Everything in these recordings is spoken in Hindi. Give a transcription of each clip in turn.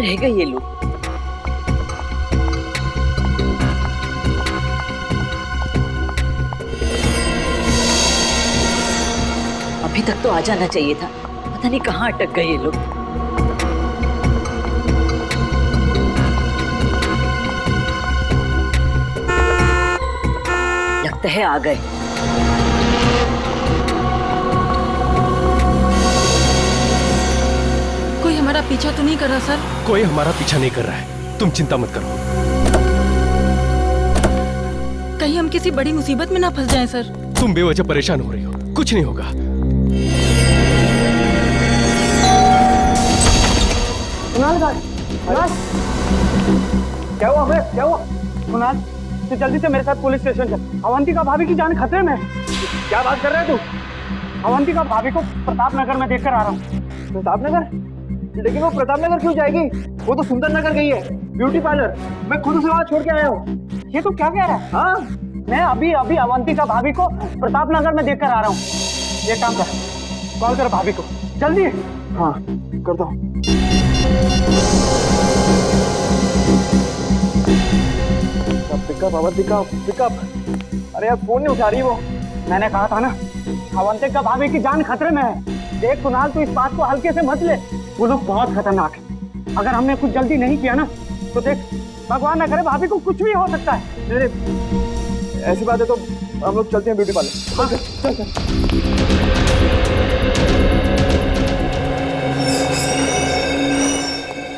रह गए ये लोग? अभी तक तो आ जाना चाहिए था, पता नहीं कहाँ अटक गए ये लोग। लगता है आ गए। कोई हमारा पीछा तो नहीं कर रहा सर? कोई हमारा पीछा नहीं कर रहा है, तुम चिंता मत करो। कहीं हम किसी बड़ी मुसीबत में ना फंस जाएं सर। तुम बेवजह परेशान हो रही हो, कुछ नहीं होगा। कुणाल, क्या हुआ बे? क्या हुआ? कुणाल, तू जल्दी से मेरे साथ पुलिस स्टेशन चल। अवंतिका भाभी की जान खतरे में है। क्या बात कर रहे है तू? अवंतिका भाभी को प्रताप नगर में देखकर आ रहा हूँ। प्रताप नगर? लेकिन वो प्रताप नगर क्यों जाएगी? वो तो सुंदर नगर गई है, ब्यूटी पार्लर। मैं खुद उसे वहाँ छोड़ के आया हूँ। ये तो क्या कह रहा है? हाँ, मैं अभी अभी अवंतिका भाभी को प्रताप नगर में देखकर आ रहा हूँ। ये काम कर, कॉल कर भाभी को जल्दी। हाँ, करता हूँ। Pickup Avantika, pickup. अरे यार, फोन नहीं उठा रही वो। मैंने कहा था ना, अवंतिका भाभी की जान खतरे में है। देख कुणाल, तू इस बात को हल्के से मत ले। वो लोग बहुत खतरनाक है। अगर हमने कुछ जल्दी नहीं किया ना, तो देख, भगवान ना करे, भाभी को कुछ भी हो सकता है। ऐसी बात है तो हम लोग चलते हैं ब्यूटी पार्लर। चल चल।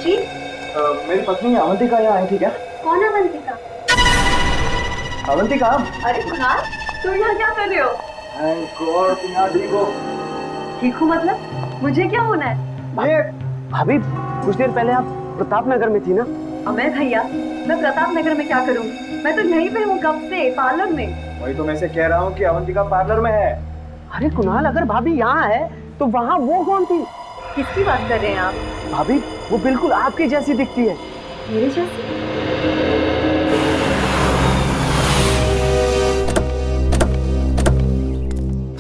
जी? मेरी पत्नी अवंतिका यहाँ आई थी क्या? कौन अवंतिका? अवंतिका? अरे कुणाल, तुम यहाँ क्या कर रहे हो? तुम यहाँ ठीक हो? ठीक हूँ मतलब? मुझे क्या होना है? ये भाभी, कुछ देर पहले आप प्रताप नगर में थी ना? अमय भैया, मैं प्रताप नगर में क्या करूँगी? मैं तो यहीं पे हूँ कब से, पार्लर में। वही तो मैं से कह रहा हूँ कि अवंतिका पार्लर में है। अरे कुणाल, अगर भाभी यहाँ है तो वहाँ वो कौन थी? किसकी बात कर रहे हैं आप? भाभी, वो बिल्कुल आपकी जैसी दिखती है। मेरे जैसी?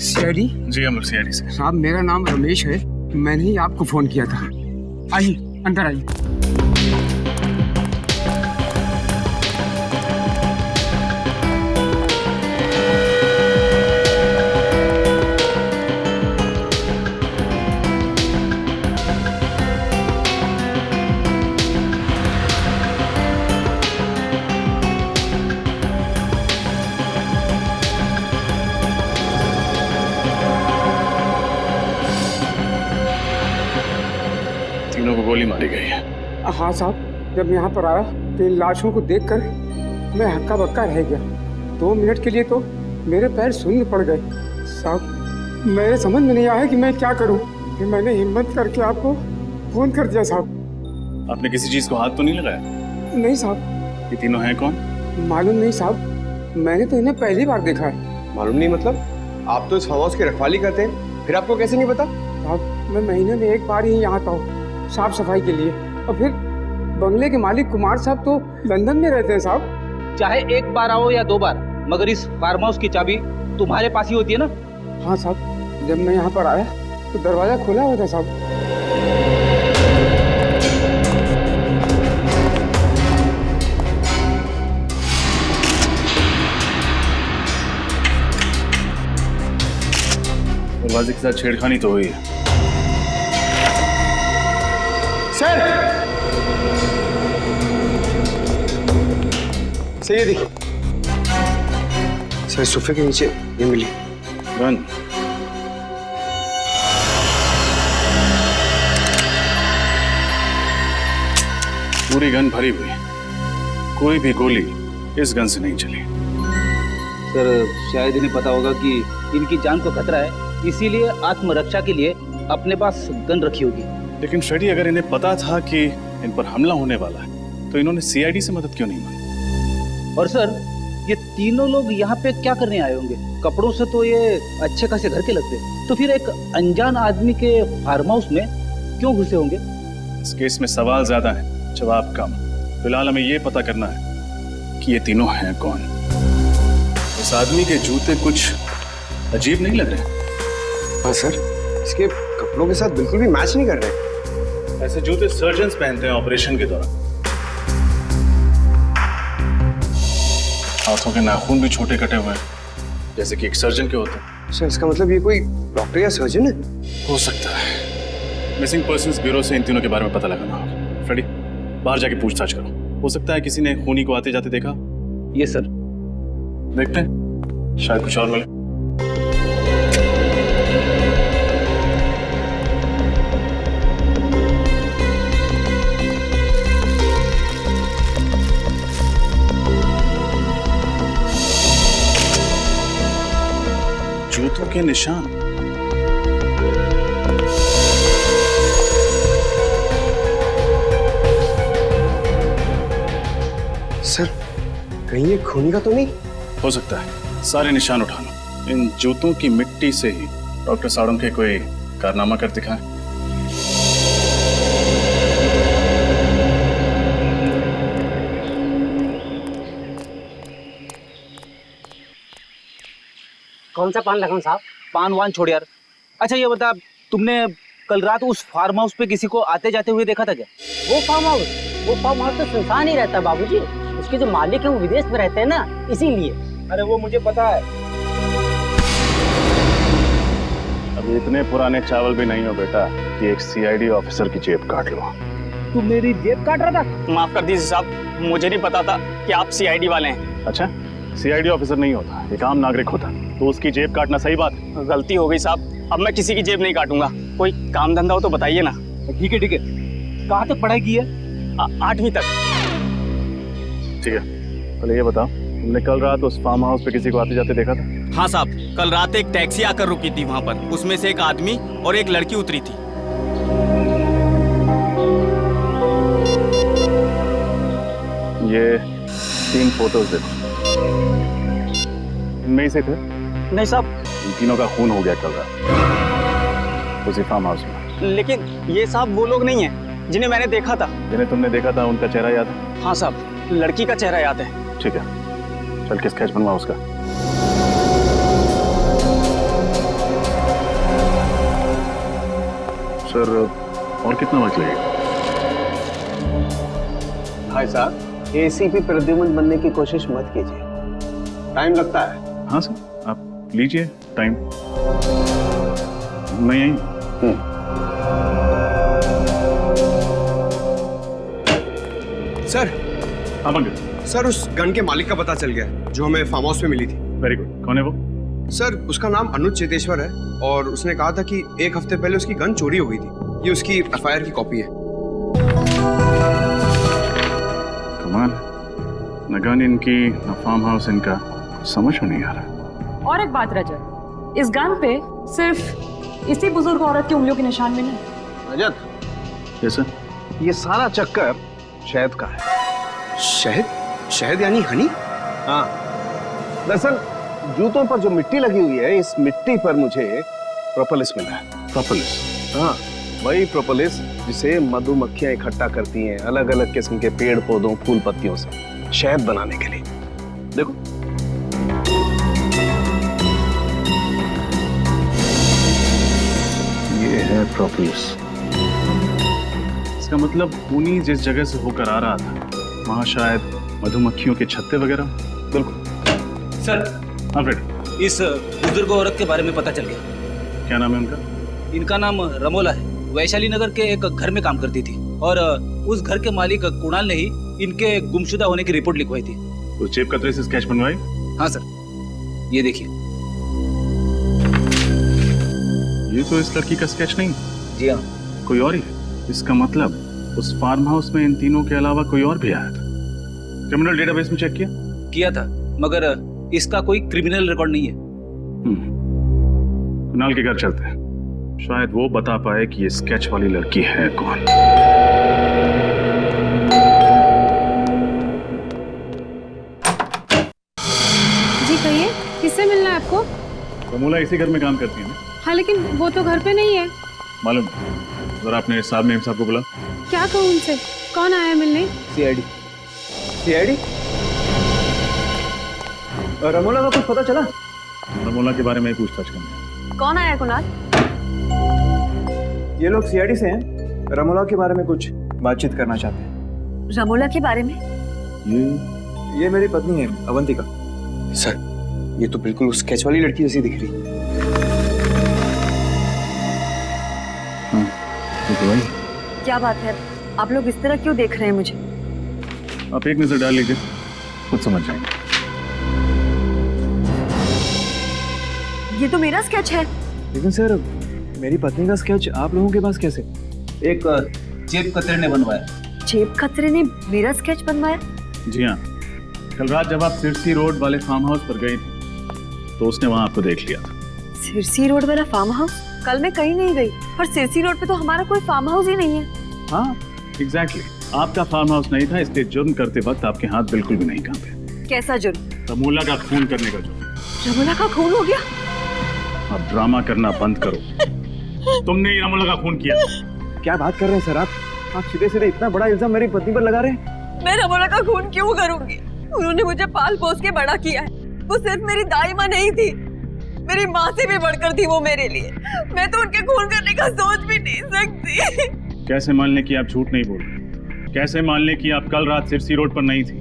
सीआईडी? जी हम लोग सीआईडी से। साहब, मेरा नाम रमेश है, मैंने ही आपको फोन किया था। आइए, अंदर आइए। तीनों को गोली मारी गई है। हाँ साहब, जब यहाँ पर आया तो इन लाशों को देखकर मैं हक्का बक्का रह गया। 2 मिनट के लिए तो मेरे पैर शून्य पड़ गए। साहब, मेरे समझ में नहीं आया कि मैं क्या करूँ। फिर मैंने हिम्मत करके आपको फोन कर दिया साहब। आपने किसी चीज को हाथ तो नहीं लगाया? नहीं साहब। ये तीनों हैं कौन? मालूम नहीं साहब, मैंने तो इन्हें पहली बार देखा है। मालूम नहीं मतलब? आप तो इस फार्म हाउस की रखवाली करते हैं, फिर आपको कैसे नहीं पता? साहब, मैं महीने में एक बार ही यहाँ आता हूँ साफ सफाई के लिए, और फिर बंगले के मालिक कुमार साहब तो लंदन में रहते हैं साहब। चाहे एक बार आओ या 2 बार, मगर इस फार्म हाउस की चाबी तुम्हारे पास ही होती है ना? हाँ साहब, जब मैं यहाँ पर आया तो दरवाजा खुला हुआ था साहब। दरवाजे के साथ छेड़खानी तो हुई है। सर, ये देखिए सर, सोफे के नीचे ये मिली गन। पूरी गन भरी हुई, कोई भी गोली इस गन से नहीं चली। सर, शायद इन्हें पता होगा कि इनकी जान को खतरा है, इसीलिए आत्मरक्षा के लिए अपने पास गन रखी होगी। लेकिन फ्रेडी, अगर इन्हें पता था कि इन पर हमला होने वाला है तो इन्होंने सीआईडी से मदद क्यों नहीं मांगी? और सर, ये तीनों लोग यहाँ पे क्या करने आए होंगे? कपड़ों से तो ये अच्छे खासे घर के लगते, तो फिर एक अनजान आदमी के फार्म हाउस में क्यों घुसे होंगे? इस केस में सवाल ज्यादा है, जवाब कम। फिलहाल हमें ये पता करना है कि ये तीनों हैं कौन। इस आदमी के जूते कुछ अजीब नहीं लग रहे? हाँ सर, इसके कपड़ों के साथ बिल्कुल भी मैच नहीं कर रहे। ऐसे जूते सर्जन्स पहनते हैं ऑपरेशन के दौरान। हाथों के नाखून भी छोटे कटे हुए हैं, जैसे कि एक सर्जन के होते हैं। सर इसका मतलब ये कोई डॉक्टर या सर्जन है? हो सकता है। मिसिंग पर्सन्स ब्यूरो से इन तीनों के बारे में पता लगाना होगा। फ्रेडी, बाहर जाके पूछताछ करो। हो सकता है किसी ने खूनी को आते जाते देखा। ये सर। देखते हैं, शायद कुछ और मिले। जूतों के निशान। सर कहीं ये खूनी का तो नहीं? हो सकता है। सारे निशान उठा लो। इन जूतों की मिट्टी से ही डॉक्टर साड़म के कोई कारनामा कर दिखाएं। कौन सा पान लगाऊं साहब? पान वान छोड़ यार। अच्छा ये बता, तुमने कल रात उस फार्म हाउस पे किसी को आते जाते हुए देखा था क्या? वो फार्म हाउस तो सुनसान ही रहता बाबूजी। उसके जो मालिक है वो विदेश में रहते हैं ना, इसीलिए। अरे वो मुझे पता है। अभी इतने पुराने चावल भी नहीं हो बेटा कि एक सीआईडी ऑफिसर की जेब काट लो। तू मेरी जेब काट रहा था? माफ कर दीजिए साहब, मुझे नहीं पता था कि आप सीआईडी वाले हैं। अच्छा, सीआईडी ऑफिसर नहीं होता, एक आम नागरिक होता, तो उसकी जेब काटना सही बात है? गलती हो गई साहब, अब मैं किसी की जेब नहीं काटूंगा। कोई काम धंधा हो तो बताइए ना। ठीक है ठीक है। कहाँ तक पढ़ाई की है? 8वीं तक। ठीक है, पहले ये बताओ, तुमने कल रात उस फार्म हाउस पे किसी को आते जाते देखा था? हाँ साहब, कल रात एक टैक्सी आकर रुकी थी वहाँ पर। उसमें से एक आदमी और एक लड़की उतरी थी। ये 3 फोटोज देखो, इनमें से थे? नहीं साहब। इन तीनों का खून हो गया कल रात उसी फार्म हाउस में। लेकिन ये साहब वो लोग नहीं है जिन्हें मैंने देखा था। जिन्हें तुमने देखा था उनका चेहरा याद है? हाँ साहब, लड़की का चेहरा याद है। ठीक है, चल के स्केच बनवा उसका। सर और कितना वक्त लगेगा? भाई साहब एसीपी प्रद्युमन बनने की कोशिश मत कीजिए, टाइम लगता है। हाँ सर, आप लीजिए टाइम। मैं यहीं। सर। हाँ पंकज। सर उस गन के मालिक का पता चल गया, जो हमें फार्म हाउस में मिली थी। Very good. कौन है वो? सर उसका नाम अनुज चेतेश्वर है और उसने कहा था कि 1 हफ्ते पहले उसकी गन चोरी हो गई थी। ये उसकी एफआईआर की कॉपी है। कमाल, न गन इनकी न फार्म हाउस इनका, समझ में नहीं आ रहा। और एक बात रजत, इस गन पे सिर्फ इसी बुजुर्ग औरत की उंगलियों के निशान मिले। रजत, यस सर। ये सारा चक्कर शहद का है। शहद? शहद यानी हनी? हाँ, दरअसल जूतों पर जो मिट्टी लगी हुई है, इस मिट्टी पर मुझे प्रोपोलिस मिला है। प्रोपोलिस? हाँ, वही प्रोपोलिस जिसे मधुमक्खियां इकट्ठा करती हैं अलग अलग किस्म के पेड़ पौधों फूल पत्तियों से शहद बनाने के लिए। देखो, ये है प्रोपोलिस। इसका मतलब खूनी जिस जगह से होकर आ रहा था वहां शायद मधुमक्खियों के छत्ते वगैरह। बिल्कुल सर। हाँ फ्रेडी, इस बुजुर्ग औरत के बारे में पता चल गया। क्या नाम है उनका? इनका नाम रमोला है। वैशाली नगर के एक घर में काम करती थी और उस घर के मालिक कुणाल ने ही इनके गुमशुदा होने की रिपोर्ट लिखवाई थी। उस जेब कतरे से स्केच बनवाई? हाँ सर, ये देखिए। ये तो इस लड़की का स्केच नहीं। जी हाँ, कोई और ही है। इसका मतलब उस फार्म हाउस में इन तीनों के अलावा कोई और भी आया था। क्रिमिनल डेटाबेस में चेक किया था, मगर इसका कोई क्रिमिनल रिकॉर्ड नहीं है। कुणाल के घर चलते हैं, शायद वो बता पाए कि ये स्केच वाली लड़की है कौन। जी कहिए, किससे मिलना है आपको? रमोला इसी घर में काम करती है ना? हाँ लेकिन वो तो घर पे नहीं है। मालूम, जरा आपने साहब मेम साहब को बुला। क्या कहूँ उनसे? कौन आया मिलने? सीआईडी। सीआईडी? रमोला का कुछ पता चला? रमोला के बारे में पूछताछ करनी है। कौन आया कुणाल? ये लोग सीआईडी से हैं। रमोला के बारे में कुछ बातचीत करना चाहते हैं। रमोला के बारे में? ये मेरी पत्नी है अवंतिका। सर, ये तो बिल्कुल उस स्केच वाली लड़की जैसी दिख रही। हाँ, ये तो वही। क्या बात है, आप लोग इस तरह क्यों देख रहे हैं मुझे? आप एक नजर डाल लीजिए, खुद समझ जाएंगे। ये तो मेरा स्केच है। लेकिन सर, मेरी पत्नी का स्केच आप लोगों के पास कैसे? एक जेब कतरे ने बनवाया। जेब खतरे ने मेरा स्केच बनवाया? जी हाँ, कल रात जब आप सिरसी रोड वाले फार्म हाउस पर गई थी तो उसने वहां आपको देख लिया था। सिरसी रोड वाला फार्म हाउस? कल मैं कहीं नहीं गई और सिरसी रोड पे तो हमारा कोई फार्म हाउस ही नहीं है। हाँ, एग्जैक्टली। आपका फार्म हाउस नहीं था, इसलिए जुर्म करते वक्त आपके हाथ बिल्कुल भी नहीं कांपे। कैसा जुर्म? रमोला का खून करने का जुर्म। रमोला का खून हो गया? अब ड्रामा करना बंद करो। तुमने ही रमोला का खून किया। क्या बात कर रहे हैं सर आप सीधे सीधे इतना बड़ा इल्जाम मेरी पत्नी पर लगा रहे हैं। मैं रमोला का खून क्यों करूंगी? उन्होंने मुझे पाल पोस के बड़ा किया है। वो सिर्फ मेरी दाई माँ नहीं थी, मेरी माँ से भी बढ़कर थी वो मेरे लिए। मैं तो उनके खून करने का सोच भी नहीं सकती। कैसे मान लें कि आप झूठ नहीं बोल रहे? कैसे मान लें कि आप कल रात सिरसी रोड पर नहीं थी?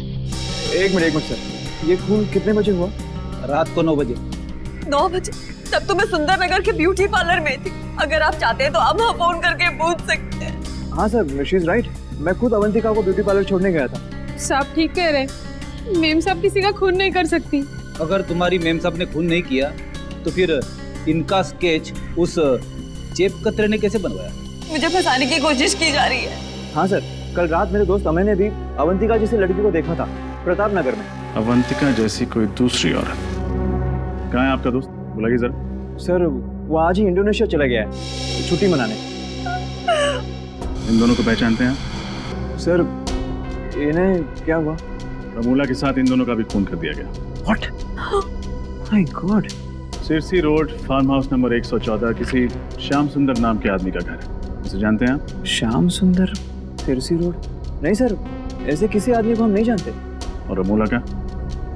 एक मिनट सर, ये खून कितने बजे हुआ? रात को 9 बजे। 9 बजे? तब तो मैं सुंदर नगर के ब्यूटी पार्लर में थी। अगर आप चाहते हैं तो आप वहाँ फोन करके पूछ सकते हैं। हाँ सर, शी इज राइट। मैं खुद अवंतिका को ब्यूटी पार्लर छोड़ने गया था। साहब ठीक कह रहे हैं, मेम साहब किसी का खून नहीं कर सकती। अगर तुम्हारी मेम साहब ने खून नहीं किया तो फिर इनका स्केच उस जेब कतरे ने कैसे बनवाया? मुझे फंसाने की कोशिश की जा रही है। हाँ सर, कल रात मेरे दोस्त अमय ने भी अवंतिका जैसी लड़की को देखा था प्रताप नगर में। अवंतिका जैसी कोई दूसरी औरत? कहाँ है आपका दोस्त? बुलाइए जरा। सर, वो आज ही इंडोनेशिया चला गया है छुट्टी मनाने। इन दोनों को पहचानते हैं? सर, इन्हें क्या हुआ? रमोला के साथ इन दोनों का भी खून कर दिया गया। What? My God! Sirsi road farm house number 114 किसी श्याम सुंदर नाम के आदमी का घर है। उसे जानते हैं आप? श्याम सुंदर, सिरसी रोड? नहीं सर, ऐसे किसी आदमी को हम नहीं जानते। और रमोला का?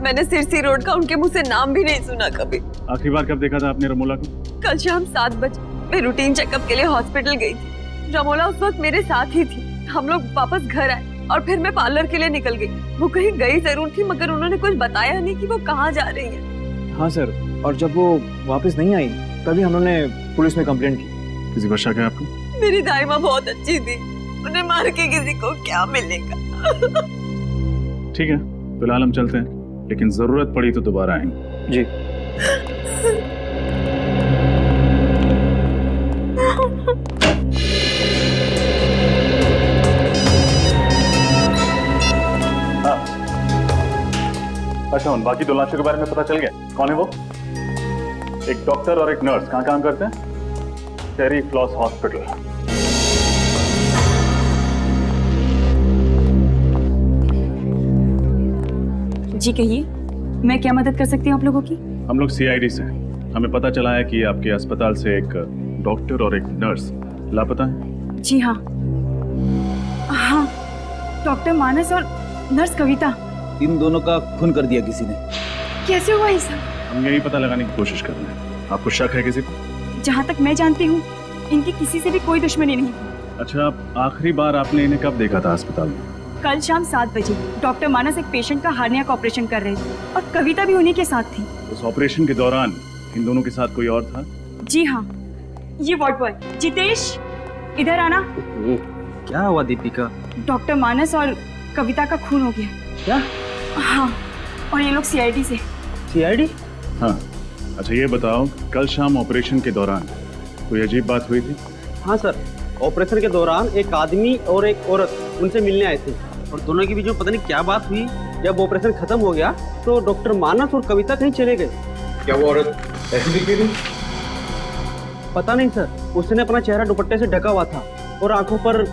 मैंने सिरसी रोड का उनके मुंह से नाम भी नहीं सुना कभी। आखिरी बार कब देखा था आपने रमोला को? कल शाम 7 बजे मैं रूटीन चेकअप के लिए हॉस्पिटल गई थी। रमोला उस वक्त मेरे साथ ही थी। हम लोग वापस घर आए और फिर मैं पार्लर के लिए निकल गई। वो कहीं गई जरूर थी मगर उन्होंने कुछ बताया नहीं कि वो कहाँ जा रही है। हाँ सर, और जब वो वापस नहीं आई तभी हमने पुलिस में कंप्लेंट की। किसी पर शक है आपको? मेरी दाई माँ बहुत अच्छी थी, उन्हें मार के किसी को क्या मिलेगा। ठीक है, फिलहाल हम चलते हैं, लेकिन जरूरत पड़ी तो दोबारा आएंगे। जी। अच्छा, उन बाकी 2 लाशों के बारे में पता चल गया? कौन है वो? एक डॉक्टर और एक नर्स। कहाँ काम करते हैं? टेरी फ्लॉस हॉस्पिटल। जी कहिए, मैं क्या मदद कर सकती हूँ आप लोगों की? हम लोग CID से हैं। हमें पता चला है कि आपके अस्पताल से एक डॉक्टर और एक नर्स लापता है। जी हाँ। हाँ, डॉक्टर मानस और नर्स कविता। इन दोनों का खून कर दिया किसी ने। कैसे हुआ ये सब? हम यही पता लगाने की कोशिश कर रहे हैं। आपको शक है किसी को? जहाँ तक मैं जानती हूँ इनकी किसी से भी कोई दुश्मनी नहीं। अच्छा, आखिरी बार आपने इन्हें कब देखा था अस्पताल में? कल शाम 7 बजे डॉक्टर मानस एक पेशेंट का हार्निया का ऑपरेशन कर रहे थे और कविता भी उन्हीं के साथ थी। उस ऑपरेशन के दौरान इन दोनों के साथ कोई और था? जी हाँ, ये वार्ड बॉय जितेश, इधर आना। क्या हुआ दीपिका? डॉक्टर मानस और कविता का खून हो गया। क्या? हाँ, और ये लोग CID से। CID? हाँ। अच्छा, ये बताओ, कल शाम ऑपरेशन के दौरान कोई अजीब बात हुई थी? हाँ सर, ऑपरेशन के दौरान एक आदमी और एक औरत उनसे मिलने आए थे और दोनों के बीच में पता नहीं क्या बात हुई। जब ऑपरेशन खत्म हो गया तो डॉक्टर मानस और कविता कहीं चले गए। क्या वो औरत ऐसी दिखी थी? पता नहीं सर, उसने अपना चेहरा दुपट्टे से ढका हुआ था और आंखों पर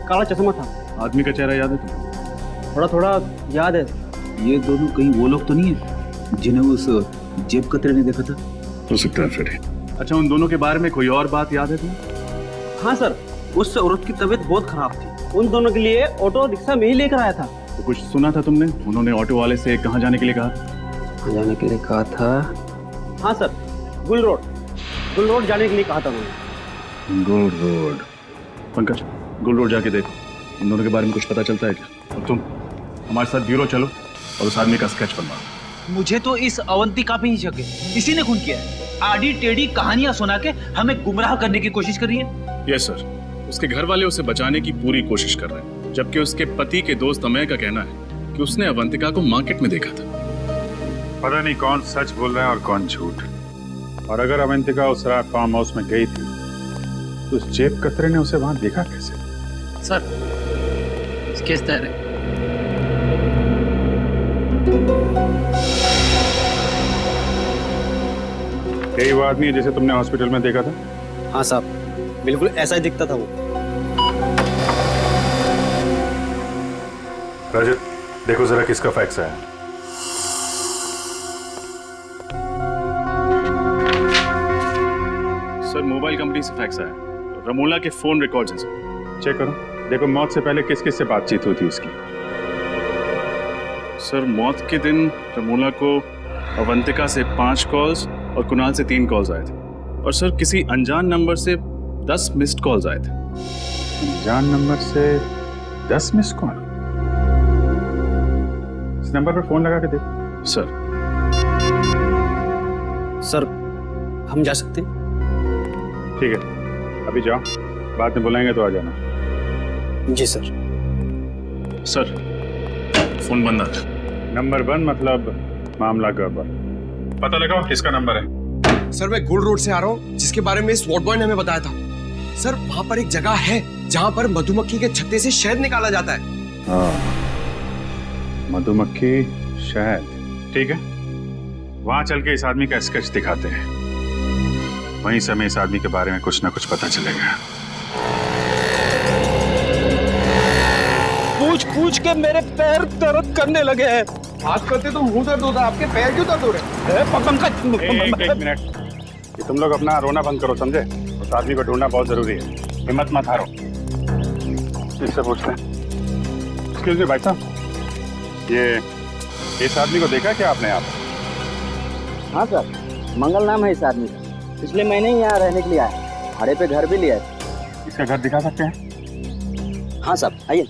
काला चश्मा था। आदमी का चेहरा याद है तुम्हें? थोड़ा थोड़ा याद है। ये दोनों कहीं वो लोग तो नहीं है जिन्हें उस जेब कतरे ने देखा था? हो सकता है फिर। अच्छा, उन दोनों के बारे में कोई और बात याद है तुम्हें? हाँ सर, उस औरत की तबीयत बहुत खराब थी। उन दोनों के लिए ऑटो रिक्शा में ही लेकर आया था। तो कुछ सुना था तुमने? उन्होंने ऑटो वाले से कहाँ जाने के लिए कहा? कहाँ जाने के लिए कहा था? हाँ सर, गुल रोड जाने के लिए कहा था उन्होंने। गुल रोड। पंकज, गुल रोड जाके देखो, इन दोनों के बारे में कुछ पता चलता है क्या? और तुम हमारे साथ ब्यूरो चलो और उस आदमी का स्केच बनवाओ। मुझे तो इस अवंतिका पे ही शक है, इसी ने खून किया है। आड़ी टेढ़ी कहानियां सुना के हमें गुमराह करने की कोशिश कर रही है। यस सर, उसके घर वाले उसे बचाने की पूरी कोशिश कर रहे हैं, जबकि उसके पति के दोस्त अमय का कहना है कि उसने अवंतिका को मार्केट में देखा था। पता नहीं कौन सच बोल रहा है और कौन झूठ। और अगर अवंतिका उस रात फार्म हाउस में गई थी तो उस जेब कतरे ने उसे वहां देखा कैसे? सर केस दायर है। यही वो आदमी है जिसे तुमने हॉस्पिटल में देखा था? हाँ साहब, बिल्कुल ऐसा ही दिखता था वो। रजत, देखो जरा किसका फैक्स आया। सर मोबाइल कंपनी से फैक्स आया, रमोला के फोन रिकॉर्ड्स हैं सर। चेक करो, देखो मौत से पहले किस किस से बातचीत हुई थी उसकी। सर मौत के दिन रमोला को अवंतिका से 5 कॉल्स और कुणाल से 3 कॉल्स आए थे, और सर किसी अनजान नंबर से 10 मिस्ड कॉल्स आए थे। अनजान नंबर से 10 मिस कॉल? इस नंबर पर फोन लगा के देखो। सर हम जा सकते हैं? ठीक है, अभी जाओ, बाद में बुलाएंगे तो आ जाना। जी सर। सर फोन बंद आ था। नंबर बंद मतलब मामला गड़बड़। पता लगाओ किसका नंबर है। सर मैं गुल रोड से आ रहा हूँ, जिसके बारे में इस वॉर्ड बॉय ने हमें बताया था। सर वहाँ पर एक जगह है जहाँ पर मधुमक्खी के छत्ते से शहद निकाला जाता है। हाँ, मधुमक्खी शहद, ठीक है। वहां चल के इस आदमी का स्केच दिखाते हैं, वहीं से हमें इस आदमी के बारे में कुछ ना कुछ पता चलेगा। पूछ पूछ के मेरे पैर दर्द करने लगे हैं। बात करते तो मुंह दर्द होता है, आपके पैर क्यों दर्द हो रहे हैं? एक मिनट, ये तुम लोग अपना रोना बंद करो, समझे? उस आदमी को ढूंढना बहुत जरूरी है, हिम्मत मत हारो। इससे पूछते हैं। एक्सक्यूज मी भाई साहब, ये इस आदमी को देखा क्या आपने? आप? हाँ सर, मंगल नाम है इस आदमी का। पिछले महीने ही यहाँ रहने के लिए आया, भाड़े पे घर भी लिया है। इसका घर दिखा सकते हैं? हाँ साहब, आइए।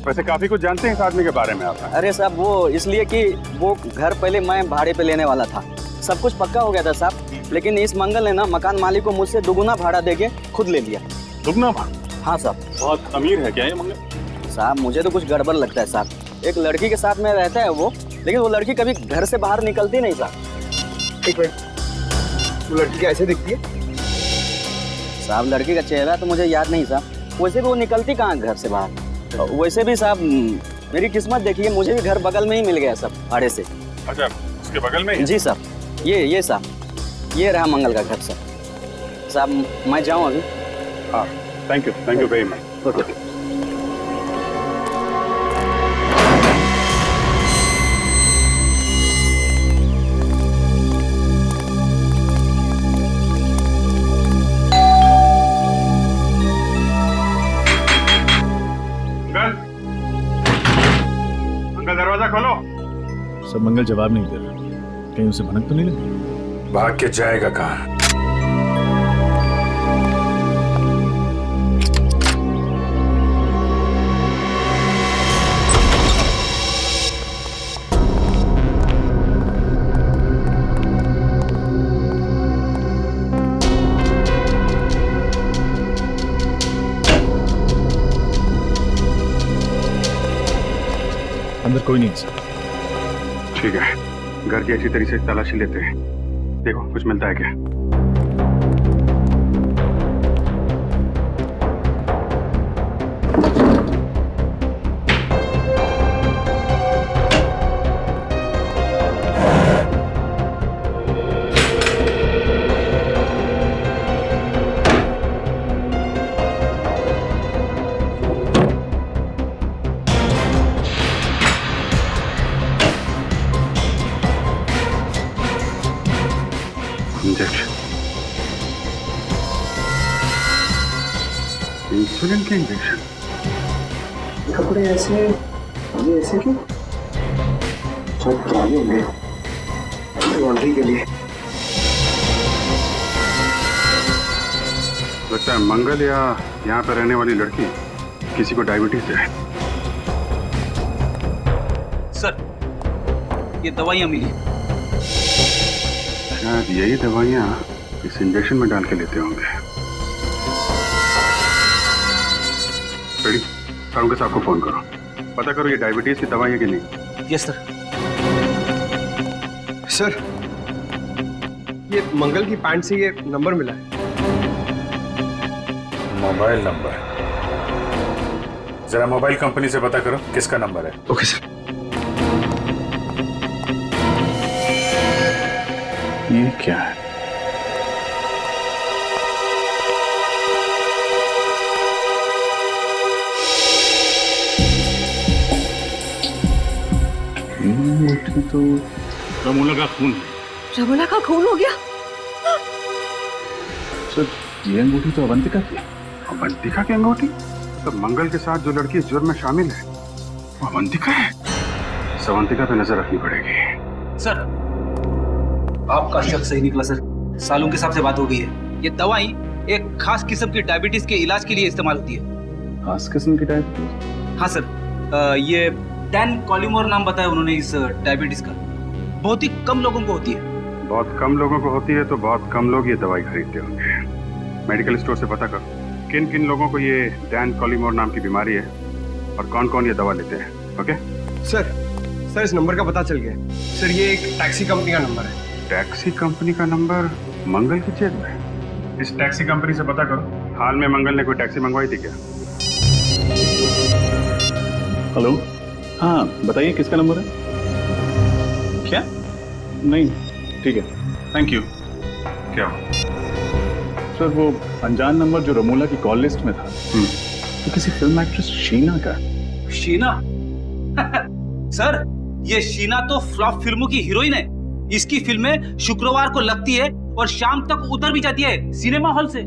वैसे काफी कुछ जानते हैं इस आदमी के बारे में आप? अरे साहब, वो इसलिए कि वो घर पहले मैं भाड़े पे लेने वाला था, सब कुछ पक्का हो गया था साहब, लेकिन इस मंगल ने ना मकान मालिक को मुझसे दुगुना भाड़ा देके खुद ले लिया। दुगुना भाड़ा? हाँ साहब। बहुत अमीर है क्या ये मंगल? साहब मुझे तो कुछ गड़बड़ लगता है साहब। एक लड़की के साथ में रहता है वो, लेकिन वो लड़की कभी घर से बाहर निकलती नहीं साहब। एक मिनट, वो लड़की कैसे दिखती है? साहब लड़की का चेहरा तो मुझे याद नहीं साहब, वैसे भी वो निकलती कहाँ घर से बाहर। वैसे भी साहब मेरी किस्मत देखिए, मुझे भी घर बगल में ही मिल गया सब भाड़े से। अच्छा, उसके बगल में? जी साहब, ये साहब, ये रहा मंगल का घर सर। साहब मैं जाऊँ अभी? हाँ, thank you very much. Okay. Uncle दरवाजा खोलो। सब मंगल जवाब नहीं दे रहा, कहीं उसे भनक तो नहीं लगी? भाग के जाएगा कहाँ? अंदर कोई नहीं सर। ठीक है, घर की अच्छी तरीके से तलाशी लेते हैं, देखो कुछ मिलता है क्या। इंजेक्शन, इंसुलिन के इंजेक्शन। कपड़े ऐसे, ये ऐसे क्यों? शायद पुराने होंगे, लॉन्ड्री के लिए। लगता है मंगल या यहाँ पर रहने वाली लड़की किसी को डायबिटीज है। सर, ये दवाइयाँ मिली। शायद यही दवाइयाँ इस इंजेक्शन में डाल के लेते होंगे। रेडी, साहब साहब को फोन करो, पता करो ये डायबिटीज की दवाई है कि नहीं। Yes sir. सर, ये मंगल की पैंट से ये नंबर मिला है। मोबाइल नंबर, जरा मोबाइल कंपनी से पता करो किसका नंबर है। Okay sir. ये क्या है? तो रमोला का खून है। रमोला का खून हो गया? सर, ये अंगूठी तो अवंतिका की। अवंतिका की अंगूठी? तो मंगल के साथ जो लड़की इस जुर्म में शामिल है वो अवंतिका है। अवंतिका पे नजर रखनी पड़ेगी। सर, आपका शक सही निकला सर। सालून के साहब से बात हो गई है। ये दवाई एक खास किस्म की डायबिटीज के इलाज के लिए इस्तेमाल होती है। खास किस्म की डायबिटीज? हाँ सर, ये डैन कॉलिमोर नाम बताया उन्होंने इस डायबिटीज का। बहुत ही कम लोगों को होती है। बहुत कम लोगों को होती है तो बहुत कम लोग ये दवाई खरीदते होंगे। मेडिकल स्टोर से पता करो किन किन लोगों को ये डैन कॉलिमोर नाम की बीमारी है और कौन कौन ये दवा लेते हैं। ओके सर, इस नंबर का पता चल गया। सर, ये एक टैक्सी कंपनी का नंबर है। टैक्सी कंपनी का नंबर मंगल की जेब में? इस टैक्सी कंपनी से पता करो हाल में मंगल ने कोई टैक्सी मंगवाई थी क्या? हेलो, हाँ बताइए किसका नंबर है? क्या? नहीं, ठीक है, थैंक यू। क्या हुआ? सर, वो अनजान नंबर जो रमोला की कॉल लिस्ट में था तो किसी फिल्म एक्ट्रेस शीना का। शीना? सर, ये शीना तो फ्लॉप फिल्मों की हीरोइन है। इसकी फिल्में शुक्रवार को लगती है और शाम तक उतर भी जाती है सिनेमा हॉल से।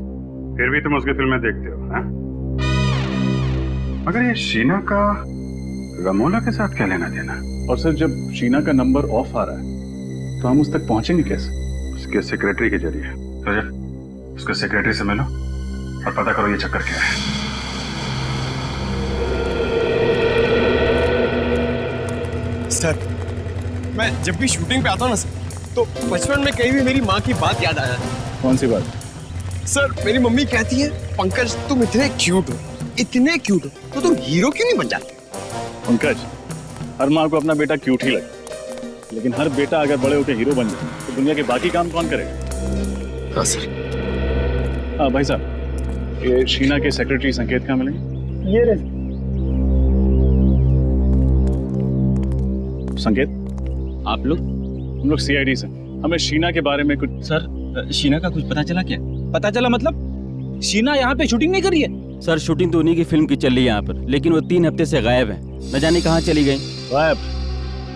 फिर भी तुम उसकी फिल्में देखते हो, हैं? मगर ये शीना का रमोला के साथ क्या लेना देना? और सर, जब शीना का नंबर ऑफ आ रहा है तो हम उस तक पहुंचेंगे कैसे? उसके सेक्रेटरी के जरिए। तो उसके सेक्रेटरी से मिलो और पता करो ये चक्कर क्या है। सर, मैं जब भी शूटिंग पे आता हूँ ना सर, तो बचपन में कहीं भी मेरी माँ की बात याद आ जाती है। कौन सी बात? सर, मेरी मम्मी कहती है, पंकज तुम इतने क्यूट हो, इतने क्यूट हो, तो तुम हीरो क्यों नहीं बन जाते? पंकज, हर माँ को अपना बेटा क्यूट ही लगता है, लेकिन हर बेटा अगर बड़े होकर हीरो बन जाए तो दुनिया के बाकी काम कौन करेगा? हाँ सर। हाँ भाई साहब, ये शीना के सेक्रेटरी संकेत कहाँ मिलेंगे? ये रहे। संकेत, आप लोग? हम लोग सीआईडी से। हमें शीना के बारे में कुछ। सर, शीना का कुछ पता चला क्या? पता चला मतलब? शीना यहाँ पे शूटिंग नहीं कर रही है? सर, शूटिंग तो उन्हीं की फिल्म की चल रही है यहाँ पर, लेकिन वो 3 हफ्ते से गायब है। न जाने कहाँ चली गई। गायब?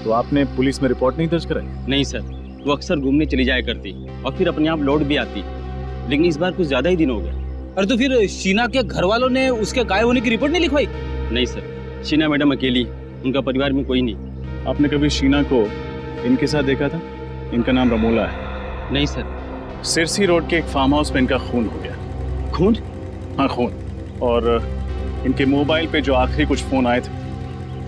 तो आपने पुलिस में रिपोर्ट नहीं दर्ज कराई? नहीं सर, वो अक्सर घूमने चली जाया करती और फिर अपने आप लौट भी आती, लेकिन इस बार कुछ ज्यादा ही दिन हो गया। अरे तो फिर शीना के घर वालों ने उसके गायब होने की रिपोर्ट नहीं लिखवाई? नहीं सर, शीना मैडम अकेली, उनका परिवार में कोई नहीं। आपने कभी शीना को इनके साथ देखा था? इनका नाम रमोला है। नहीं सर। सिरसी रोड के एक फार्म हाउस में इनका खून हो गया। खून? हाँ, खून। और इनके मोबाइल पे जो आखिरी कुछ फोन आए थे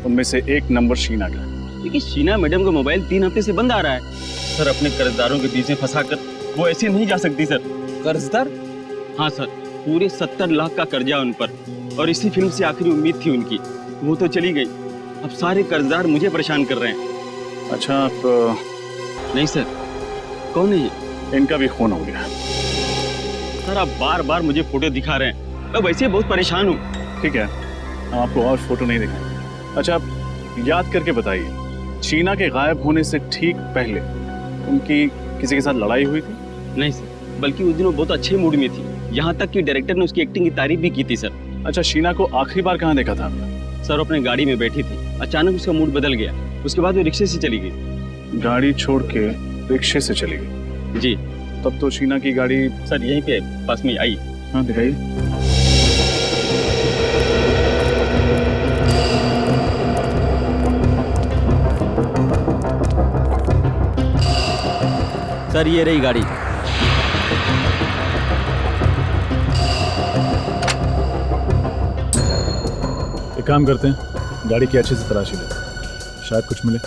उनमें से एक नंबर शीना का। लेकिन शीना मैडम का मोबाइल 3 हफ्ते से बंद आ रहा है। सर, अपने कर्जदारों के पीछे फंसाकर वो ऐसे नहीं जा सकती सर। कर्जदार? हाँ सर, पूरे 70 लाख का कर्जा उन पर, और इसी फिल्म से आखिरी उम्मीद थी उनकी, वो तो चली गई। अब सारे कर्जदार मुझे परेशान कर रहे हैं। अच्छा, आप? नहीं सर। कौन है ये? इनका भी खून हो गया। सर, आप बार बार मुझे फोटो दिखा रहे हैं, मैं वैसे बहुत परेशान हूँ। ठीक है, हम आपको और फोटो नहीं दिखाएंगे। अच्छा, आप याद करके बताइए, शीना के गायब होने से ठीक पहले उनकी किसी के साथ लड़ाई हुई थी? नहीं सर, बल्कि उस दिन वो बहुत अच्छे मूड में थी, यहाँ तक कि डायरेक्टर ने उसकी एक्टिंग की तारीफ भी की थी सर। अच्छा, शीना को आखिरी बार कहाँ देखा था आपने? सर, अपने गाड़ी में बैठी थी, अचानक उसका मूड बदल गया, उसके बाद वो रिक्शे से चली गई। गाड़ी छोड़ के रिक्शे से चली गई? जी। तब तो शीना की गाड़ी सर यहीं पे पास में आई। हाँ, दिखाइए। सर, ये रही गाड़ी। एक काम करते हैं, गाड़ी की अच्छे से तलाशी लेते हैं, शायद कुछ मिले।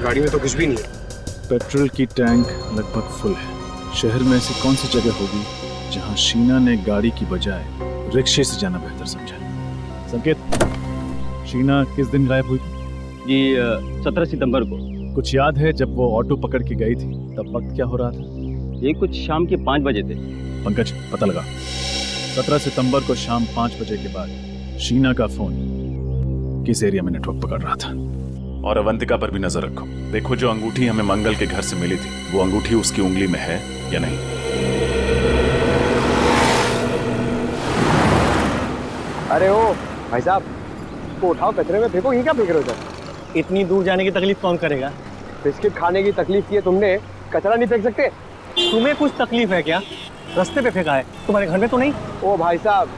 गाड़ी में तो कुछ भी नहीं है। पेट्रोल की टैंक लगभग फुल है। शहर में ऐसी कौन सी जगह होगी जहां शीना ने गाड़ी की बजाय रिक्शे से जाना बेहतर समझा? संकेत, शीना किस दिन गायब हुई? जी 17 सितंबर को। कुछ याद है जब वो ऑटो पकड़ के गई थी तब वक्त क्या हो रहा था? ये कुछ शाम के 5 बजे थे। पंकज, पता लगा। 17 सितंबर को शाम 5 बजे के बाद शीना का फोन किस एरिया में नेटवर्क पकड़ रहा था? और अवंतिका पर भी नजर रखो। देखो जो अंगूठी हमें मंगल के घर से मिली थी, वो अंगूठी उसकी उंगली में है या नहीं। अरे ओ भाई साहब, इसको उठाओ, कचरे में फेंको। ये क्या फेंक रहे हो सर? इतनी दूर जाने की तकलीफ कौन करेगा? बिस्किट खाने की तकलीफ की है तुमने, कचरा नहीं फेंक सकते? तुम्हें कुछ तकलीफ है क्या? रास्ते पे फेंका है, तुम्हारे घर में तो नहीं? ओ भाई साहब,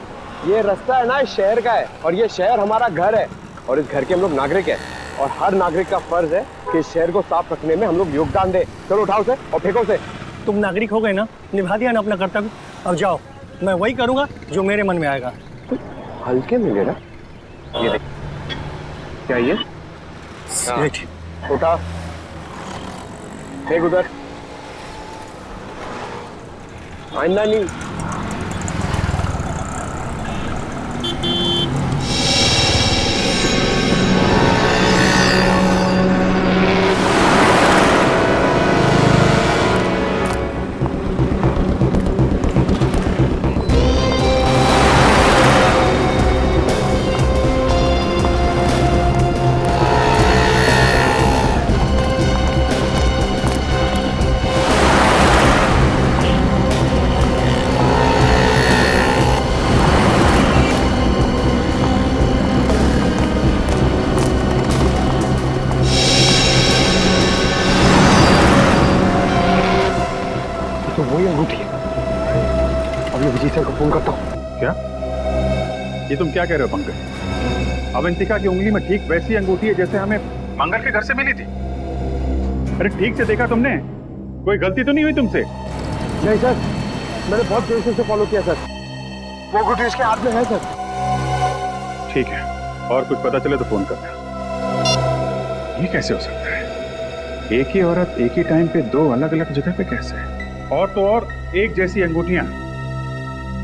ये रास्ता है ना इस शहर का है, और ये शहर हमारा घर है, और इस घर के हम लोग नागरिक हैं, और हर नागरिक का फर्ज है कि इस शहर को साफ रखने में हम लोग योगदान दें। चलो उठाओ से और फेंको से। तुम नागरिक हो गए ना, निभा दिया ना अपना कर्तव्य। अब जाओ, मैं वही करूंगा जो मेरे मन में आएगा। हल्के में लेना। ये देख, क्या ये? उठा, फेंक उधर। आइंदा नहीं। तो वही अंगूठी है। अभी विजय सर को फोन करता हूँ। क्या? ये तुम क्या कह रहे हो पंकज? अवंतिका की उंगली में ठीक वैसी अंगूठी है जैसे हमें मंगल के घर से मिली थी। अरे ठीक से देखा तुमने? कोई गलती तो नहीं हुई तुमसे? नहीं सर, मैंने बहुत देर से फॉलो किया सर। वो अंगूठी इसके हाथ में है सर। ठीक है, और कुछ पता चले तो फोन करना। ये कैसे हो सकता है? एक ही औरत एक ही टाइम पे दो अलग अलग जगह पे कैसे? और तो और एक जैसी अंगूठियां,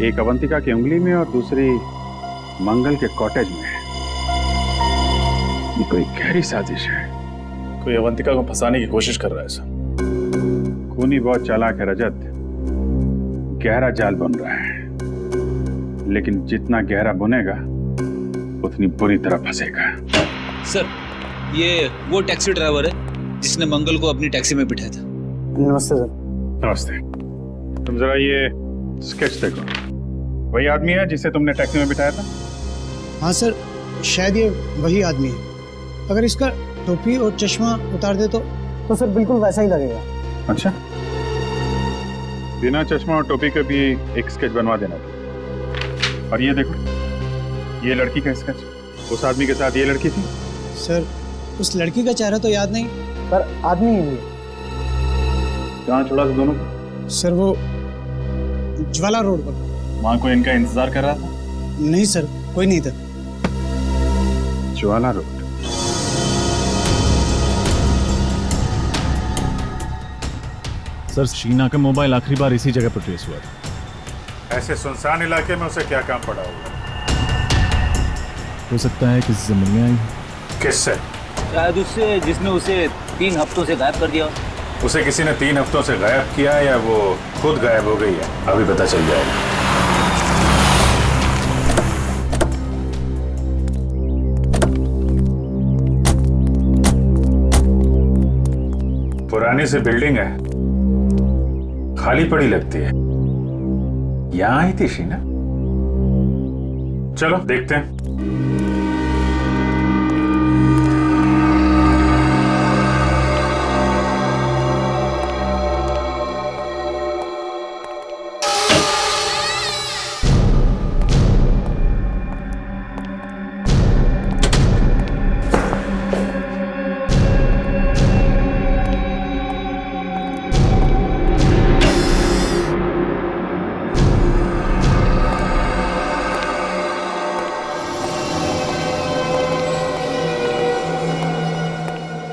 एक अवंतिका की उंगली में और दूसरी मंगल के कॉटेज में। ये कोई गहरी साजिश है। कोई अवंतिका को फंसाने की कोशिश कर रहा है सर। खूनी बहुत चालाक है रजत, गहरा जाल बन रहा है, लेकिन जितना गहरा बुनेगा उतनी बुरी तरह फंसेगा। सर, ये वो टैक्सी ड्राइवर है जिसने मंगल को अपनी टैक्सी में बिठाया था। नमस्ते सर। नमस्ते। तुम जरा ये स्केच देखो, वही आदमी है जिसे तुमने टैक्सी में बिठाया था? हाँ सर, शायद ये वही आदमी है। अगर इसका टोपी और चश्मा उतार दे तो सर बिल्कुल वैसा ही लगेगा। अच्छा, बिना चश्मा और टोपी के भी एक स्केच बनवा देना। और ये देखो, ये लड़की का स्केच। उस आदमी के साथ ये लड़की थी? सर, उस लड़की का चेहरा तो याद नहीं, पर आदमी ही है। कहाँ छोड़ा था दोनों को? सर वो ज्वाला रोड पर। वहाँ कोई इनका इंतजार कर रहा था? नहीं सर, कोई नहीं था। ज्वाला रोड। सर, शीना का मोबाइल आखिरी बार इसी जगह पर ट्रेस हुआ था। ऐसे सुनसान इलाके में उसे क्या काम पड़ा होगा? हो सकता है किसी से मिलने आई। किससे? शायद उससे जिसने उसे 3 हफ्तों से गायब कर दिया। उसे किसी ने 3 हफ्तों से गायब किया या वो खुद गायब हो गई है? अभी पता चल जाएगा। पुरानी सी बिल्डिंग है, खाली पड़ी लगती है। यहां आई थी शीना? चलो देखते हैं।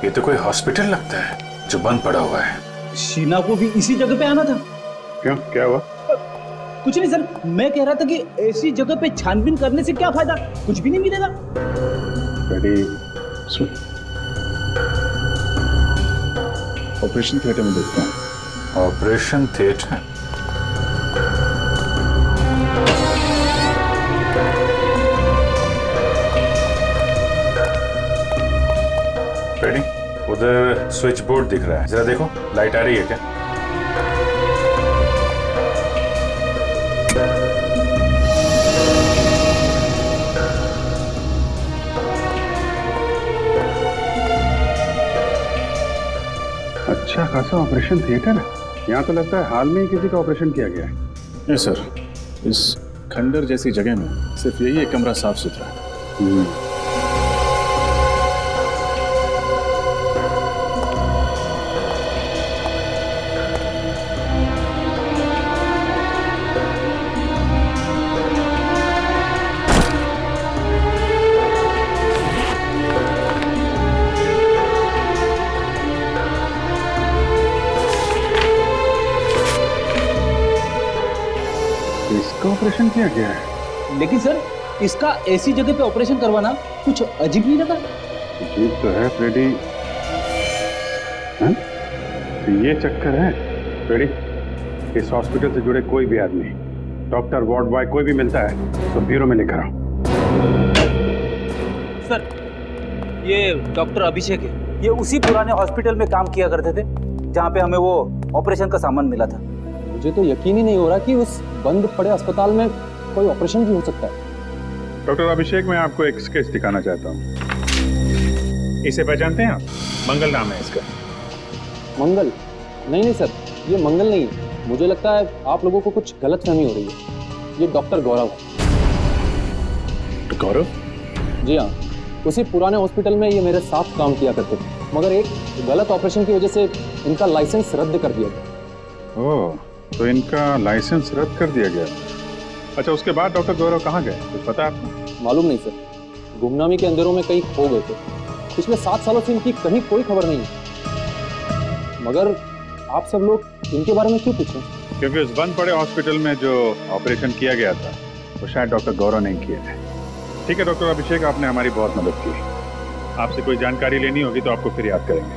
ये तो कोई हॉस्पिटल लगता है जो बंद पड़ा हुआ है। शीना को भी इसी जगह पे आना था। क्यों, क्या हुआ? कुछ नहीं सर, मैं कह रहा था कि ऐसी जगह पे छानबीन करने से क्या फायदा, कुछ भी नहीं मिलेगा। ऑपरेशन थिएटर में देखता हूँ। Operation theatre? रेडी? उधर स्विच बोर्ड दिख रहा है, जरा देखो लाइट आ रही है क्या? अच्छा खासा ऑपरेशन थिएटर है यहाँ, तो लगता है हाल में ही किसी का ऑपरेशन किया गया है। नहीं सर, इस खंडर जैसी जगह में सिर्फ यही एक कमरा साफ सुथरा है। इसका ऑपरेशन किया गया है। लेकिन सर, इसका ऐसी जगह पे ऑपरेशन करवाना कुछ अजीब नहीं लगा? अजीब तो है फ्रेडी। हाँ? तो ये चक्कर है फ्रेडी, इस हॉस्पिटल से जुड़े कोई भी आदमी, डॉक्टर, वार्ड बॉय, कोई भी मिलता है तो ब्यूरो में लेकर आओ। सर, ये डॉक्टर अभिषेक है, ये उसी पुराने हॉस्पिटल में काम किया करते थे जहाँ पे हमें वो ऑपरेशन का सामान मिला था। मुझे तो यकीन ही नहीं हो रहा कि उस बंद पड़े अस्पताल में कोई ऑपरेशन भी हो सकता है। डॉक्टर अभिषेक, मैं आपको एक स्केच दिखाना चाहता हूँ। इसे पहचानते हैं आप? मंगल नाम है इसका। मंगल? नहीं सर, ये मंगल नहीं है। मुझे लगता है आप लोगों को कुछ गलतफहमी हो रही है। ये डॉक्टर गौरव है। गौरव? जी हाँ, उसी पुराने हॉस्पिटल में ये मेरे साथ काम किया करते थे, मगर एक गलत ऑपरेशन की वजह से इनका लाइसेंस रद्द कर दिया गया। ओह, तो इनका लाइसेंस रद्द कर दिया गया। अच्छा, उसके बाद डॉक्टर गौरव कहाँ गए, कुछ पता है आपको? मालूम नहीं सर, गुमनामी के अंधेरों में कहीं खो गए थे। पिछले 7 सालों से इनकी कहीं कोई खबर नहीं है। मगर आप सब लोग इनके बारे में क्यों पूछें? क्योंकि उस बंद पड़े हॉस्पिटल में जो ऑपरेशन किया गया था वो शायद डॉक्टर गौरव नहीं किया है। ठीक है डॉक्टर अभिषेक, आपने हमारी बहुत मदद की। आपसे कोई जानकारी लेनी होगी तो आपको फिर याद करेंगे।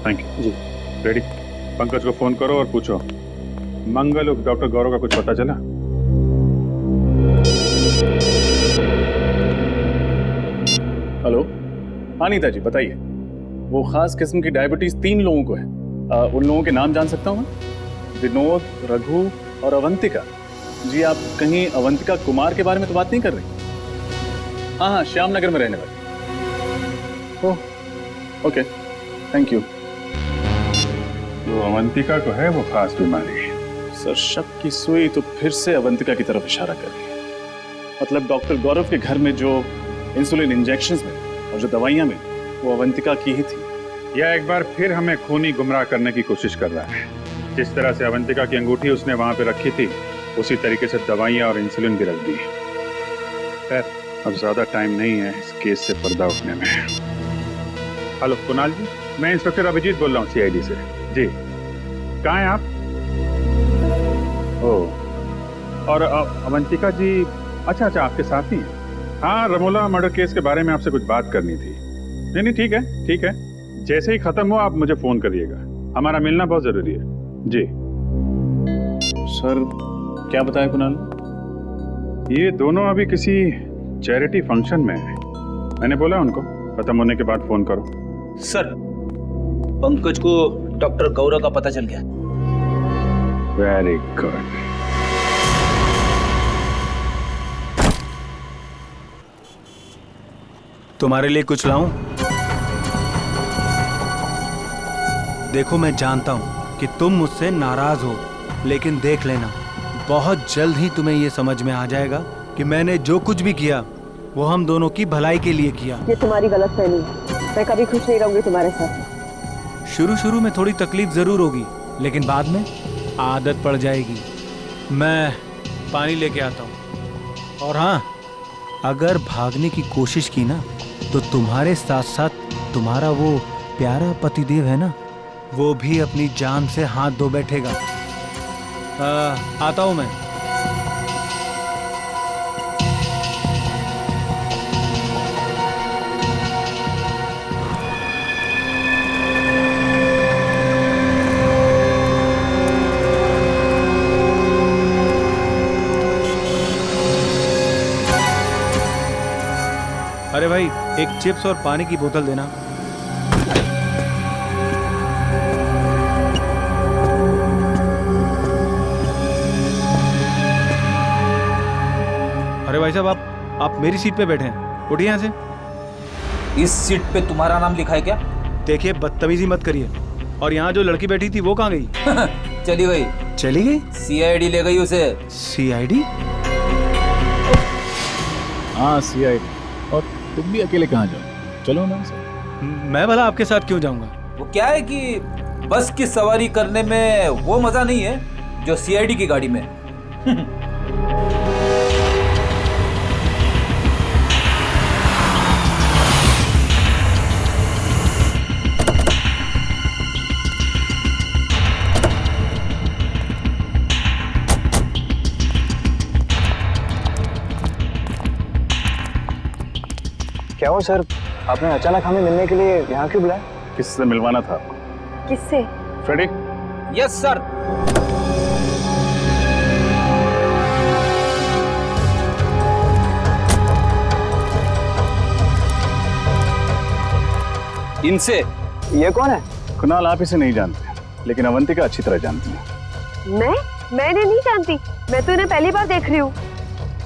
Thank you ji. Ready? Pankaj को फोन करो और पूछो मंगल उर्फ डॉक्टर गौरव का कुछ पता चला? हेलो, हाँ नीता जी बताइए। वो खास किस्म की डायबिटीज 3 लोगों को है। उन लोगों के नाम जान सकता हूँ? विनोद, रघु और अवंतिका। जी, आप कहीं अवंतिका कुमार के बारे में तो बात नहीं कर रही? हाँ, श्याम नगर में रहने वाली। Oh okay, thank you. तो अवंतिका को है वो खास बीमारी? सर, शक की सुई तो फिर से अवंतिका की तरफ इशारा कर रही है। मतलब डॉक्टर गौरव के घर में जो इंसुलिन इंजेक्शंस में और जो दवाइयां में, वो अवंतिका की ही थी। यह एक बार फिर हमें खूनी गुमराह करने की कोशिश कर रहा है। जिस तरह से अवंतिका की अंगूठी उसने वहां पे रखी थी, उसी तरीके से दवाइयां और इंसुलिन भी रख दी। खैर, अब ज्यादा टाइम नहीं है इस केस से पर्दा उठने में। हेलो कुणाल जी, मैं इंस्पेक्टर अभिजीत बोल रहा हूँ CID से। जी, कहाँ हैं आप? ओह, और अवंतिका जी, अच्छा आपके साथ ही हैं? हाँ, रमोला मर्डर केस के बारे में आपसे कुछ बात करनी थी। नहीं ठीक है, जैसे ही खत्म हो आप मुझे फोन करिएगा, हमारा मिलना बहुत जरूरी है। जी सर, क्या बताया कुणाल? ये दोनों अभी किसी चैरिटी फंक्शन में है। मैंने बोला उनको खत्म होने के बाद फोन करो। सर, पंकज को डॉक्टर गौरव का पता चल गया। Very good. तुम्हारे लिए कुछ लाऊं? देखो, मैं जानता हूं कि तुम मुझसे नाराज हो, लेकिन देख लेना, बहुत जल्द ही तुम्हें यह समझ में आ जाएगा कि मैंने जो कुछ भी किया वो हम दोनों की भलाई के लिए किया। ये तुम्हारी गलतफहमी है। मैं कभी खुश नहीं रहूंगी तुम्हारे साथ। शुरू में थोड़ी तकलीफ जरूर होगी, लेकिन बाद में आदत पड़ जाएगी। मैं पानी लेके आता हूँ। और हाँ, अगर भागने की कोशिश की ना, तो तुम्हारे साथ साथ तुम्हारा वो प्यारा पतिदेव है ना, वो भी अपनी जान से हाथ धो बैठेगा। आता हूं मैं। अरे भाई, एक चिप्स और पानी की बोतल देना। अरे भाई साहब, आप मेरी सीट पे बैठे हैं, उठिए यहाँ से। इस सीट पे तुम्हारा नाम लिखा है क्या? देखिए, बदतमीजी मत करिए। और यहाँ जो लड़की बैठी थी वो कहाँ गई? चली गई। चली गई? सीआईडी ले गई उसे। सीआईडी? हाँ, सीआईडी। और तुम भी अकेले कहाँ जाओ? चलो ना। मैं भला आपके साथ क्यों जाऊंगा? वो क्या है कि बस की सवारी करने में वो मजा नहीं है जो सीआईडी की गाड़ी में। क्या हो सर, आपने अचानक हमें मिलने के लिए यहाँ क्यों बुलाया? किससे मिलवाना था आपको? किससे? फ्रेडी? Yes sir. इनसे। ये कौन है? कुणाल, आप इसे नहीं जानते, लेकिन अवंतिका अच्छी तरह जानती है। मैंने नहीं जानती, मैं तो इन्हें पहली बार देख रही हूँ।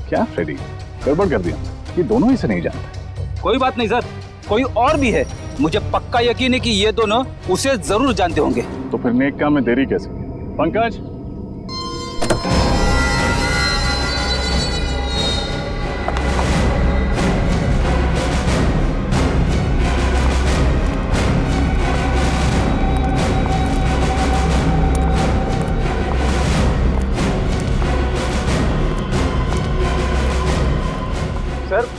क्या फ्रेडी, गड़बड़ कर दिया? ये दोनों इसे नहीं जानते। कोई बात नहीं सर, कोई और भी है। मुझे पक्का यकीन है कि ये दोनों उसे जरूर जानते होंगे। तो फिर नेक काम में देरी कैसे? पंकज, सर,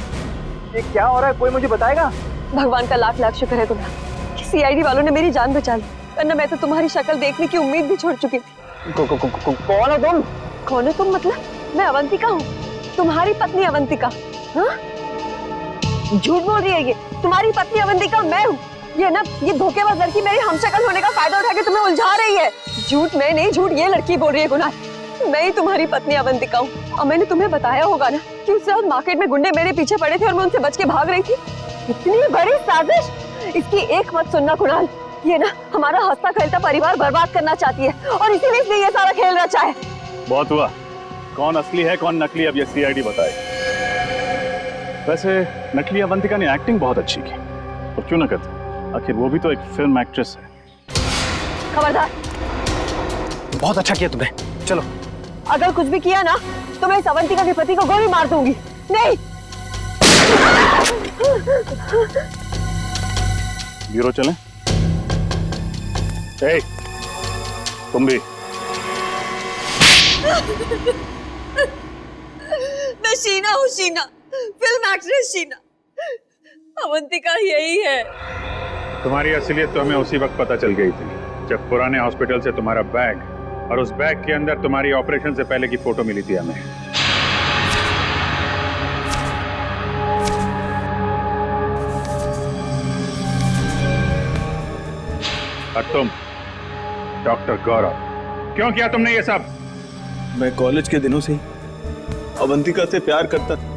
ये क्या हो रहा है, कोई मुझे बताएगा? भगवान का लाख लाख शुक्र है तुम्हारा कि सीआईडी वालों ने मेरी जान बचा ली, वरना मैं तो तुम्हारी शक्ल देखने की उम्मीद भी छोड़ चुकी थी। कौन हो तुम? कौन हो तुम मतलब? मैं अवंतिका हूँ, तुम्हारी पत्नी अवंतिका। हाँ? झूठ बोल रही है ये, तुम्हारी पत्नी अवंतिका मैं हूँ। ये धोखेबाज लड़की मेरी हमशक्ल होने का फायदा उठा के तुम्हें उलझा रही है। झूठ मैं नहीं, झूठ ये लड़की बोल रही है। कुणाल, मैं ही तुम्हारी पत्नी अवंतिका हूँ, और मैंने तुम्हें बताया होगा ना कि उस रात मार्केट में गुंडे मेरे पीछे पड़े थे और मैं उनसे बच के भाग रही थी। इतनी बड़ी साजिश, इसकी एक मत सुनना कुणाल। ये ना हमारा हंसता खेलता परिवार बर्बाद करना चाहती है, और इसीलिए इसने ये सारा खेल रचा है। बहुत हुआ, कौन असली है कौन नकली अब ये सीआईडी बताए। वैसे नकली अवंतिका ने एक्टिंग बहुत अच्छी की, और क्यों न करती, आखिर वो भी तो एक फिल्म एक्ट्रेस है। खबरदार, बहुत अच्छा किया तुमने, चलो। अगर कुछ भी किया ना तो मैं इस अवंतिका के पति को गोली मार दूंगी। नहीं। ब्यूरो चलें? ए, तुम भी। मैं शीना हूँ, शीना, फिल्म एक्ट्रेस शीना। अवंतिका यही है। तुम्हारी असलियत तो हमें उसी वक्त पता चल गई थी जब पुराने हॉस्पिटल से तुम्हारा बैग और उस बैग के अंदर तुम्हारी ऑपरेशन से पहले की फोटो मिली थी हमें। और तुम डॉक्टर गौरव, क्यों किया तुमने ये सब? मैं कॉलेज के दिनों से ही अवंतिका से प्यार करता था,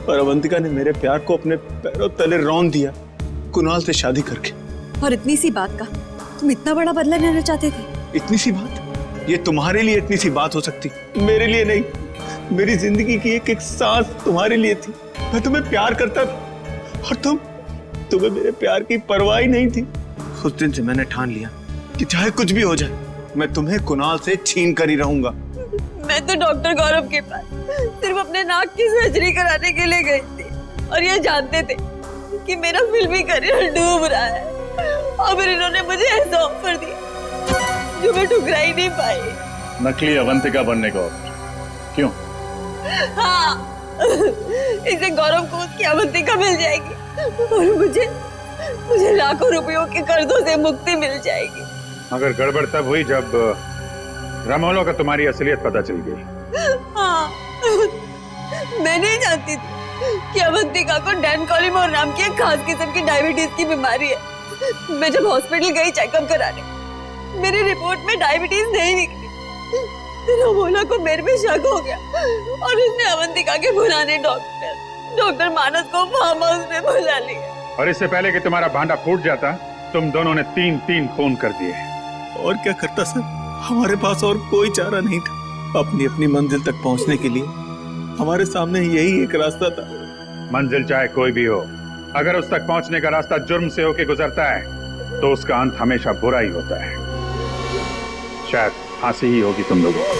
पर अवंतिका ने मेरे प्यार को अपने पैरों तले रौंद दिया, कुणाल से शादी करके। और इतनी सी बात का तुम इतना बड़ा बदला लेना चाहते थे? इतनी सी बात? ये तुम्हारे लिए इतनी सी बात हो सकती, मेरे लिए नहीं। मेरी जिंदगी की एक एक सांस तुम्हारे लिए थी। मैं तुम्हें प्यार करता था, और तुम्हें मेरे प्यार की परवाह ही नहीं थी। उस दिन से मैंने ठान लिया कि चाहे कुछ भी हो जाए, मैं तुम्हें कुणाल से छीन कर ही रहूंगा। मैं तो डॉक्टर गौरव के पास सिर्फ अपने नाक की सर्जरी कराने के लिए गई थी, और ये जानते थे कि मेरा फिल्मी करियर डूब रहा है, और फिर इन्होंने मुझे ऐसा ऑफर दिया जो मैं ठुकरा ही नहीं पाई। नकली अवंतिका बनने का ऑफर? क्यों? हाँ, इससे गौरव को उसकी अवंतिका मिल जाएगी, और मुझे लाखों रुपयों के कर्जों से मुक्ति मिल जाएगी। मगर गड़बड़ तब हुई जब रमोलो का तुम्हारी असलियत पता चल गई। हाँ, मैं नहीं जानती थी कि अवंतिका को डैनकोलिमोर नाम की एक खास किस्म की डायबिटीज की बीमारी है। मैं जब हॉस्पिटल गई चेकअप कराने, मेरी रिपोर्ट में डायबिटीज नहीं निकली। रमोला को मेरे पे शक हो गया और उसने अवंतिका के बुलाने डॉक्टर मानस को फार्म हाउस में बुला लिया। और इससे पहले कि तुम्हारा भांडा फूट जाता, तुम दोनों ने 3 खून कर दिए। और क्या करता सर, हमारे पास और कोई चारा नहीं था। अपनी अपनी मंजिल तक पहुंचने के लिए हमारे सामने यही एक रास्ता था। मंजिल चाहे कोई भी हो, अगर उस तक पहुंचने का रास्ता जुर्म से होके गुजरता है तो उसका अंत हमेशा बुरा ही होता है। शायद फांसी ही होगी तुम लोगों को।